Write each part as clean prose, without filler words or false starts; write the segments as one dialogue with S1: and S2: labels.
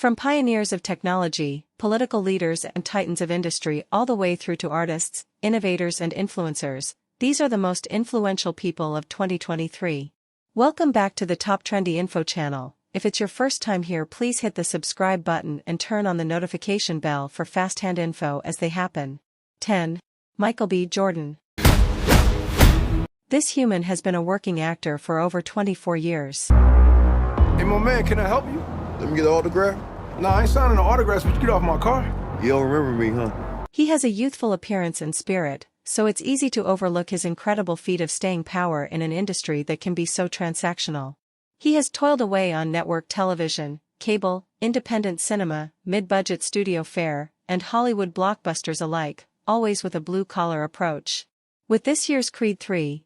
S1: From pioneers of technology, political leaders and titans of industry all the way through to artists, innovators and influencers, these are the most influential people of 2023. Welcome back to the Top Trendy Info channel. If it's your first time here, please hit the subscribe button and turn on the notification bell for fast-hand info as they happen. 10. Michael B. Jordan. This human has been a working actor for over 24 years.
S2: Hey, my man, can I help you?
S3: Let me get an autograph.
S2: Nah, I ain't signing the autographs, but you get off my car.
S3: You don't remember me, huh?
S1: He has a youthful appearance and spirit, so it's easy to overlook his incredible feat of staying power in an industry that can be so transactional. He has toiled away on network television, cable, independent cinema, mid-budget studio fare, and Hollywood blockbusters alike, always with a blue-collar approach. With this year's Creed 3,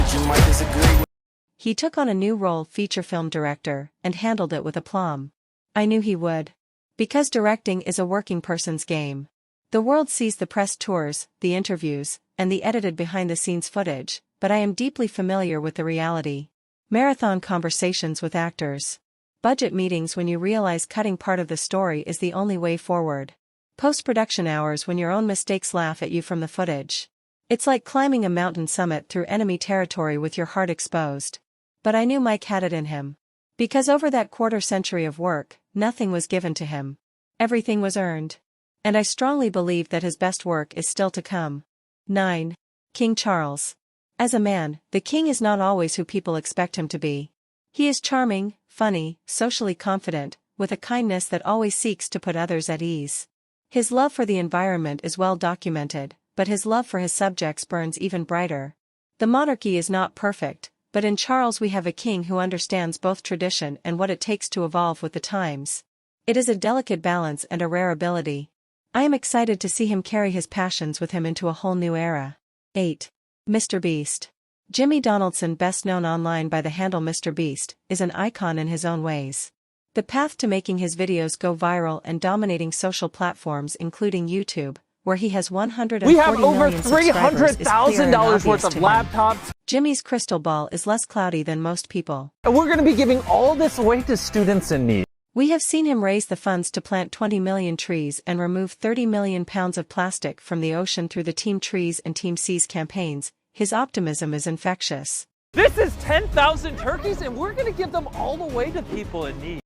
S1: he took on a new role, feature film director, and handled it with aplomb. I knew he would. Because directing is a working person's game. The world sees the press tours, the interviews, and the edited behind-the-scenes footage, but I am deeply familiar with the reality. Marathon conversations with actors. Budget meetings when you realize cutting part of the story is the only way forward. Post-production hours when your own mistakes laugh at you from the footage. It's like climbing a mountain summit through enemy territory with your heart exposed. But I knew Mike had it in him. Because over that quarter-century of work, nothing was given to him. Everything was earned. And I strongly believe that his best work is still to come. 9. King Charles. As a man, the king is not always who people expect him to be. He is charming, funny, socially confident, with a kindness that always seeks to put others at ease. His love for the environment is well documented, but his love for his subjects burns even brighter. The monarchy is not perfect, but in Charles we have a king who understands both tradition and what it takes to evolve with the times. It is a delicate balance and a rare ability. I am excited to see him carry his passions with him into a whole new era. 8. Mr. Beast. Jimmy Donaldson, best known online by the handle Mr. Beast, is an icon in his own ways. The path to making his videos go viral and dominating social platforms including YouTube, where he has 140
S4: We have over
S1: million subscribers,
S4: $300,000 worth of laptops.
S1: Jimmy's crystal ball is less cloudy than most people.
S4: And we're going to be giving all this away to students in need.
S1: We have seen him raise the funds to plant 20 million trees and remove 30 million pounds of plastic from the ocean through the Team Trees and Team Seas campaigns. His optimism is infectious.
S4: This is 10,000 turkeys and we're going to give them all away to people in need.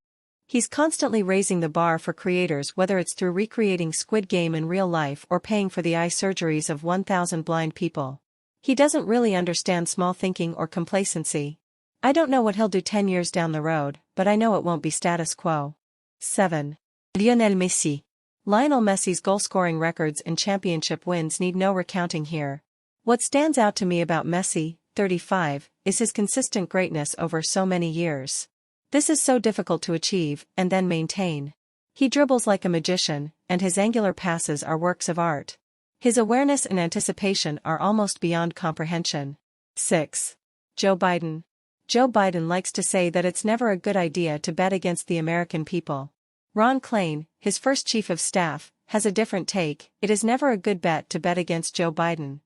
S1: He's constantly raising the bar for creators, whether it's through recreating Squid Game in real life or paying for the eye surgeries of 1,000 blind people. He doesn't really understand small thinking or complacency. I don't know what he'll do 10 years down the road, but I know it won't be status quo. 7. Lionel Messi. Lionel Messi's goal-scoring records and championship wins need no recounting here. What stands out to me about Messi, 35, is his consistent greatness over so many years. This is so difficult to achieve and then maintain. He dribbles like a magician, and his angular passes are works of art. His awareness and anticipation are almost beyond comprehension. 6. Joe Biden. Joe Biden likes to say that it's never a good idea to bet against the American people. Ron Klain, his first chief of staff, has a different take. It is never a good bet to bet against Joe Biden.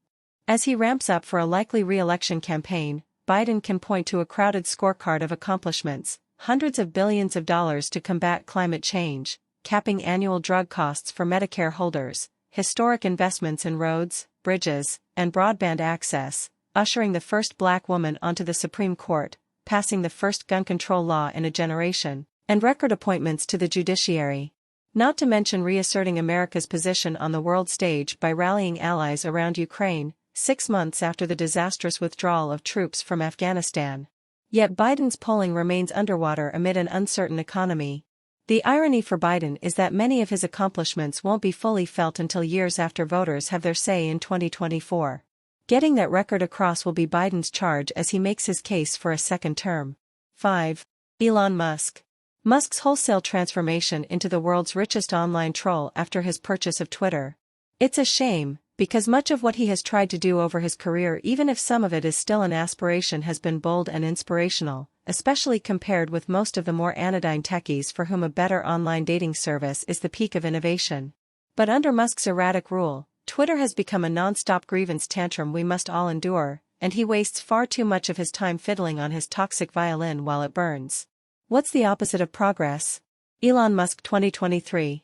S1: As he ramps up for a likely re-election campaign, Biden can point to a crowded scorecard of accomplishments, hundreds of billions of dollars to combat climate change, capping annual drug costs for Medicare holders, historic investments in roads, bridges, and broadband access, ushering the first black woman onto the Supreme Court, passing the first gun control law in a generation, and record appointments to the judiciary. Not to mention reasserting America's position on the world stage by rallying allies around Ukraine, 6 months after the disastrous withdrawal of troops from Afghanistan. Yet Biden's polling remains underwater amid an uncertain economy. The irony for Biden is that many of his accomplishments won't be fully felt until years after voters have their say in 2024. Getting that record across will be Biden's charge as he makes his case for a second term. 5. Elon Musk. Musk's wholesale transformation into the world's richest online troll after his purchase of Twitter. It's a shame, because much of what he has tried to do over his career, even if some of it is still an aspiration, has been bold and inspirational, especially compared with most of the more anodyne techies for whom a better online dating service is the peak of innovation. But under Musk's erratic rule, Twitter has become a non-stop grievance tantrum we must all endure, and he wastes far too much of his time fiddling on his toxic violin while it burns. What's the opposite of progress? Elon Musk 2023.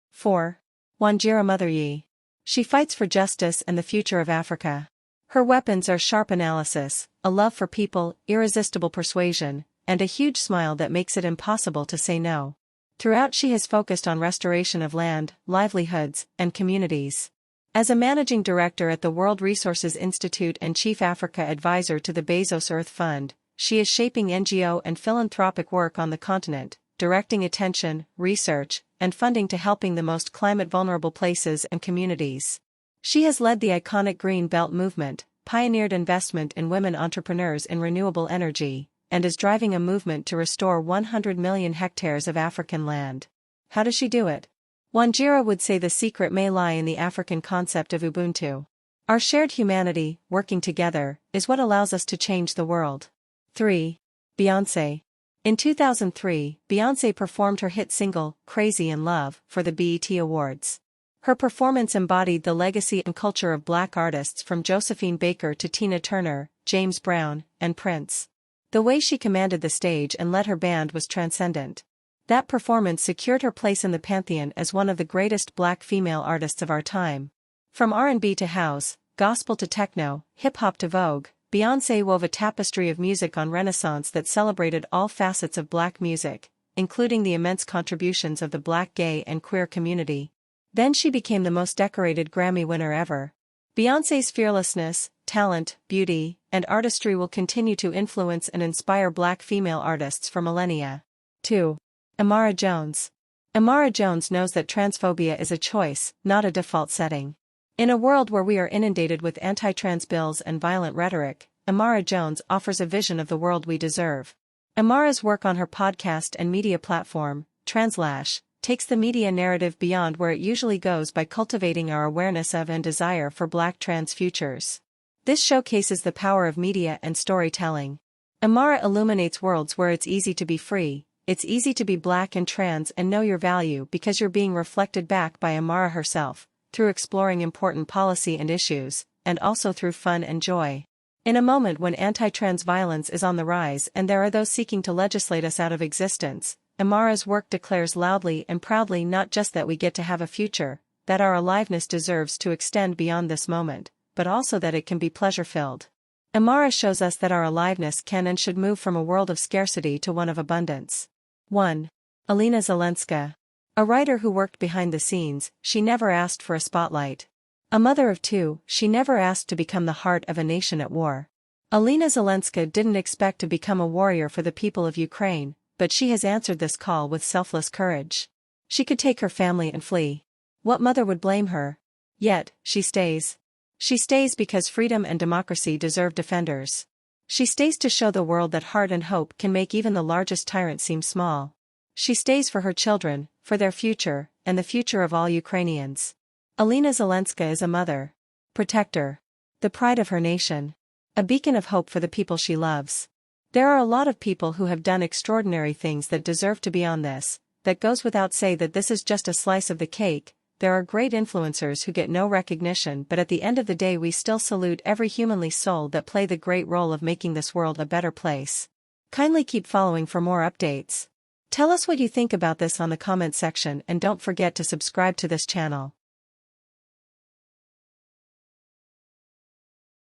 S1: 4. Wanjira Motheryi. She fights for justice and the future of Africa. Her weapons are sharp analysis, a love for people, irresistible persuasion, and a huge smile that makes it impossible to say no. Throughout she has focused on restoration of land, livelihoods, and communities. As a managing director at the World Resources Institute and chief Africa advisor to the Bezos Earth Fund, she is shaping NGO and philanthropic work on the continent, directing attention, research, and funding to helping the most climate-vulnerable places and communities. She has led the iconic Green Belt movement, pioneered investment in women entrepreneurs in renewable energy, and is driving a movement to restore 100 million hectares of African land. How does she do it? Wanjira would say the secret may lie in the African concept of Ubuntu. Our shared humanity, working together, is what allows us to change the world. 3. Beyoncé. In 2003, Beyoncé performed her hit single, Crazy in Love, for the BET Awards. Her performance embodied the legacy and culture of Black artists from Josephine Baker to Tina Turner, James Brown, and Prince. The way she commanded the stage and led her band was transcendent. That performance secured her place in the pantheon as one of the greatest Black female artists of our time. From R&B to house, gospel to techno, hip-hop to Vogue, Beyoncé wove a tapestry of music on Renaissance that celebrated all facets of Black music, including the immense contributions of the Black gay and queer community. Then she became the most decorated Grammy winner ever. Beyoncé's fearlessness, talent, beauty, and artistry will continue to influence and inspire Black female artists for millennia. 2. Amara Jones. Amara Jones knows that transphobia is a choice, not a default setting. In a world where we are inundated with anti-trans bills and violent rhetoric, Amara Jones offers a vision of the world we deserve. Amara's work on her podcast and media platform, Translash, takes the media narrative beyond where it usually goes by cultivating our awareness of and desire for Black trans futures. This showcases the power of media and storytelling. Amara illuminates worlds where it's easy to be free, it's easy to be Black and trans and know your value because you're being reflected back by Amara herself, through exploring important policy and issues, and also through fun and joy. In a moment when anti-trans violence is on the rise and there are those seeking to legislate us out of existence, Amara's work declares loudly and proudly not just that we get to have a future, that our aliveness deserves to extend beyond this moment, but also that it can be pleasure-filled. Amara shows us that our aliveness can and should move from a world of scarcity to one of abundance. 1. Alina Zelenska. A writer who worked behind the scenes, she never asked for a spotlight. A mother of 2, she never asked to become the heart of a nation at war. Alina Zelenska didn't expect to become a warrior for the people of Ukraine, but she has answered this call with selfless courage. She could take her family and flee. What mother would blame her? Yet, she stays. She stays because freedom and democracy deserve defenders. She stays to show the world that heart and hope can make even the largest tyrant seem small. She stays for her children, for their future, and the future of all Ukrainians. Alina Zelenska is a mother, protector, the pride of her nation, a beacon of hope for the people she loves. There are a lot of people who have done extraordinary things that deserve to be on this, that goes without say that this is just a slice of the cake. There are great influencers who get no recognition, but at the end of the day we still salute every humanly soul that play the great role of making this world a better place. Kindly keep following for more updates. Tell us what you think about this on the comment section and don't forget to subscribe to this channel.